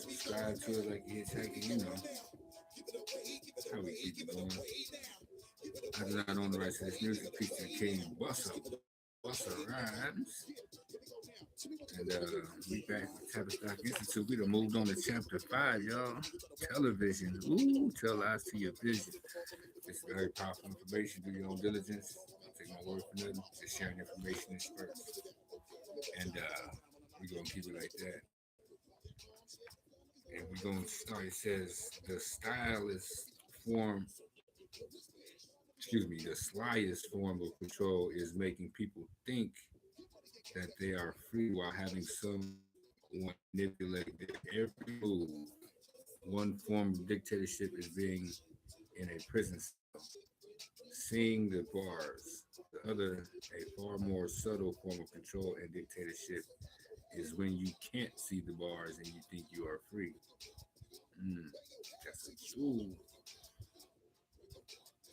Subscribe to it like you hitchhiking, you know how we keep it going. I do not own the rights to this music. Peace to the King Buster Rhymes. And we back with Tavistock Institute. We done moved on to chapter 5, y'all. Television. Ooh, tell lies to your vision. This is very powerful information. Do your own diligence. Don't take my word for nothing. Just sharing information in spurts. And we're going to keep it like that. And we're going to start. It says the stylist form, the slyest form of control is making people think that they are free while having someone manipulate their every move. One form of dictatorship is being in a prison cell, seeing the bars. The other, a far more subtle form of control and dictatorship, is when you can't see the bars and you think you are free. Mm, that's a ooh.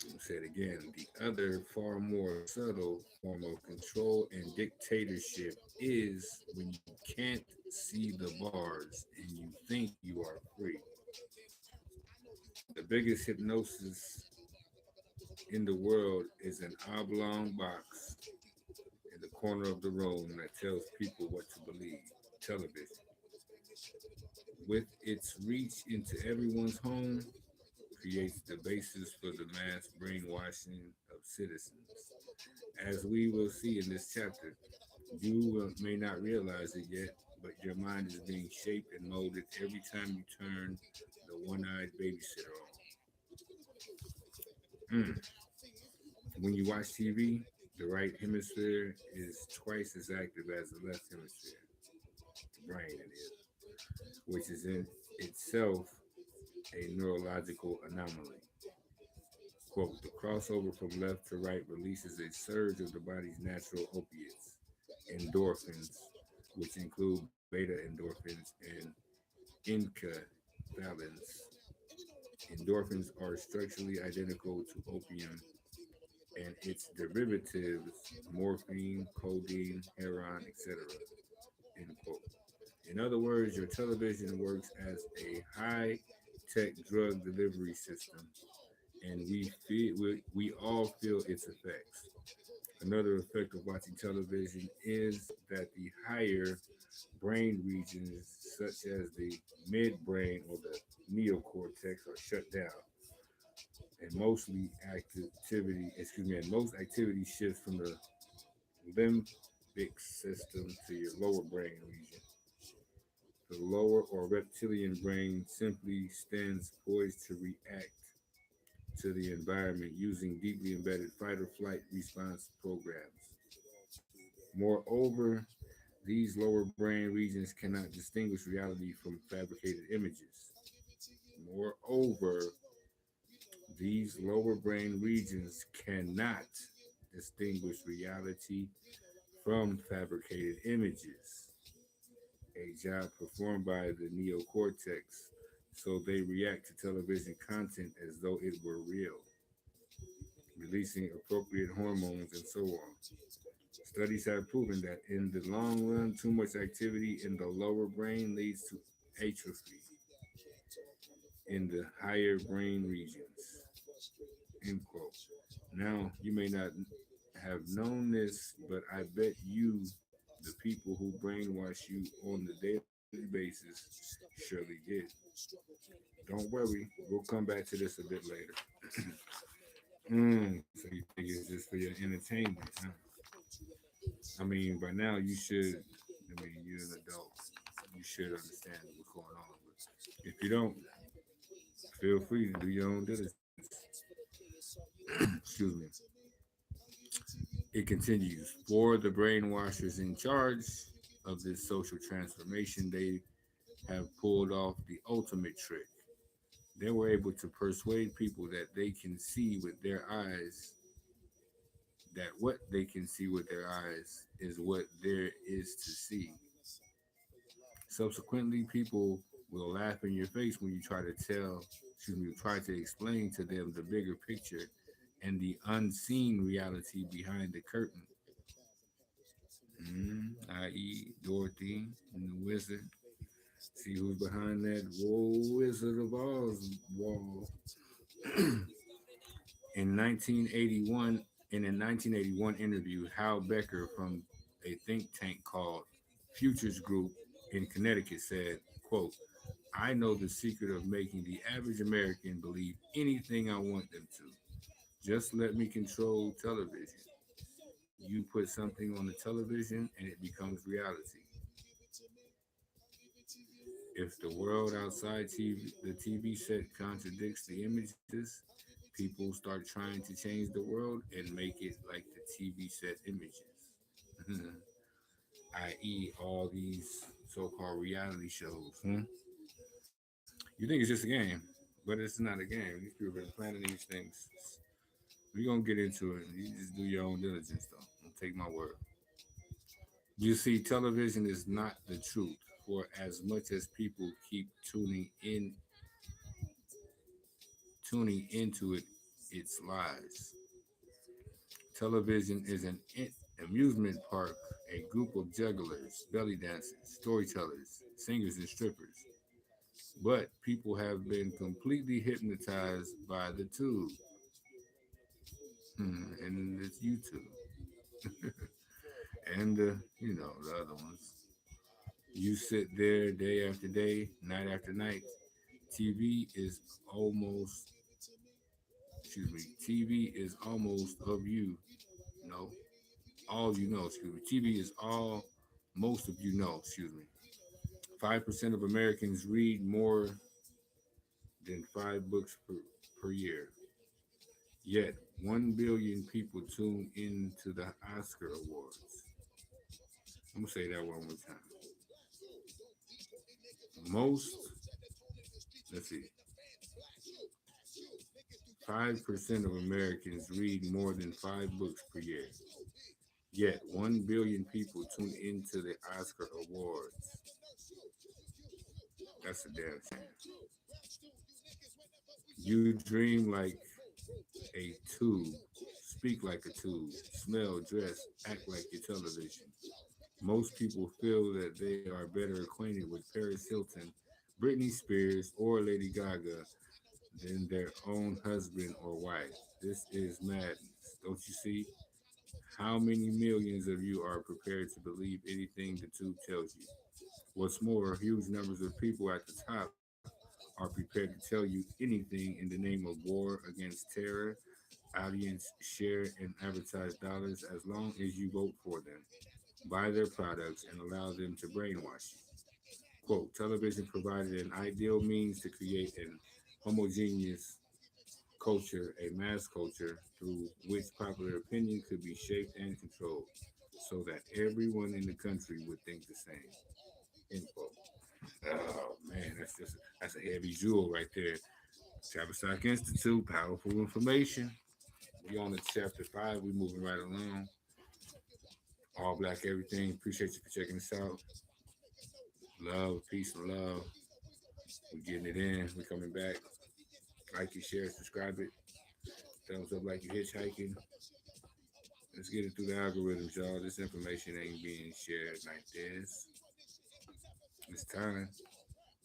I'll say it again. The other, far more subtle form of control and dictatorship is when you can't see the bars and you think you are free. The biggest hypnosis in the world is an oblong box in the corner of the room that tells people what to believe. Television. With its reach into everyone's home, creates the basis for the mass brainwashing of citizens. As we will see in this chapter, you may not realize it yet, but your mind is being shaped and molded every time you turn the one-eyed babysitter on. When you watch TV, the right hemisphere is twice as active as the left hemisphere, the brain it is, which is in itself a neurological anomaly. Quote, the crossover from left to right releases a surge of the body's natural opiates, endorphins, which include beta endorphins and enkephalins. Endorphins are structurally identical to opium and its derivatives, morphine, codeine, heroin, etc. End quote. In other words, your television works as a high-tech drug delivery system, and we all feel its effects. Another effect of watching television is that the higher brain regions, such as the midbrain or the neocortex, are shut down, and most activity shifts from the limbic system to your lower brain region. The lower or reptilian brain simply stands poised to react to the environment using deeply embedded fight or flight response programs. Moreover, these lower brain regions cannot distinguish reality from fabricated images. Moreover, these lower brain regions cannot distinguish reality from fabricated images, a job performed by the neocortex, so they react to television content as though it were real, releasing appropriate hormones and so on. Studies have proven that in the long run, too much activity in the lower brain leads to atrophy in the higher brain regions. End quote. Now, you may not have known this, but I bet you the people who brainwash you on the daily basis surely did. Don't worry, we'll come back to this a bit later. So you think it's just for your entertainment, huh? I mean, by now you should. I mean, you're an adult. You should understand what's going on. But if you don't, feel free to do your own diligence. Excuse me. It continues. For the brainwashers in charge of this social transformation, they have pulled off the ultimate trick. They were able to persuade people that they can see with their eyes, that what they can see with their eyes is what there is to see. Subsequently, people will laugh in your face when you try to explain to them the bigger picture and the unseen reality behind the curtain, i.e., Dorothy and the wizard. See who's behind that Wizard of Oz wall. In 1981, in a 1981 interview, Hal Becker from a think tank called Futures Group in Connecticut said, quote, I know the secret of making the average American believe anything I want them to. Just let me control television. You put something on the television and it becomes reality. If the world outside the TV set contradicts the images, people start trying to change the world and make it like the TV set images, i.e., all these so called reality shows. You think it's just a game, but it's not a game. These people have been planning these things. We're going to get into it. You just do your own diligence, though. Don't take my word. You see, television is not the truth. For as much as people keep tuning into it, it's lies. Television is an amusement park, a group of jugglers, belly dancers, storytellers, singers, and strippers. But people have been completely hypnotized by the tube, and it's YouTube, and the other ones. You sit there day after day, night after night. TV is almost, TV is almost of you. No, all you know. Excuse me. TV is all most of you know. Excuse me. 5% of Americans read more than 5 books per year. Yet 1 billion people tune into the Oscar Awards. I'm gonna say that one more time. Most, let's see, 5% of Americans read more than 5 books per year. Yet 1 billion people tune into the Oscar Awards. That's a damn shame. You dream like a tube, speak like a tube, smell, dress, act like your television. Most people feel that they are better acquainted with Paris Hilton, Britney Spears, or Lady Gaga than their own husband or wife. This is madness. Don't you see? How many millions of you are prepared to believe anything the tube tells you? What's more, huge numbers of people at the top are prepared to tell you anything in the name of war against terror, audience share, and advertised dollars as long as you vote for them, buy their products, and allow them to brainwash you. Quote, television provided an ideal means to create an homogeneous culture, a mass culture, through which popular opinion could be shaped and controlled so that everyone in the country would think the same. End quote. Oh man, that's a heavy jewel right there. Tavistock Institute, powerful information. We on to chapter 5. We moving right along. All black everything. Appreciate you for checking us out. Love, peace, and love. We getting it in. We coming back. Like it, share, subscribe it. Thumbs up like you hitchhiking. Let's get it through the algorithms, y'all. This information ain't being shared like this. It's time.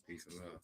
Peace and love.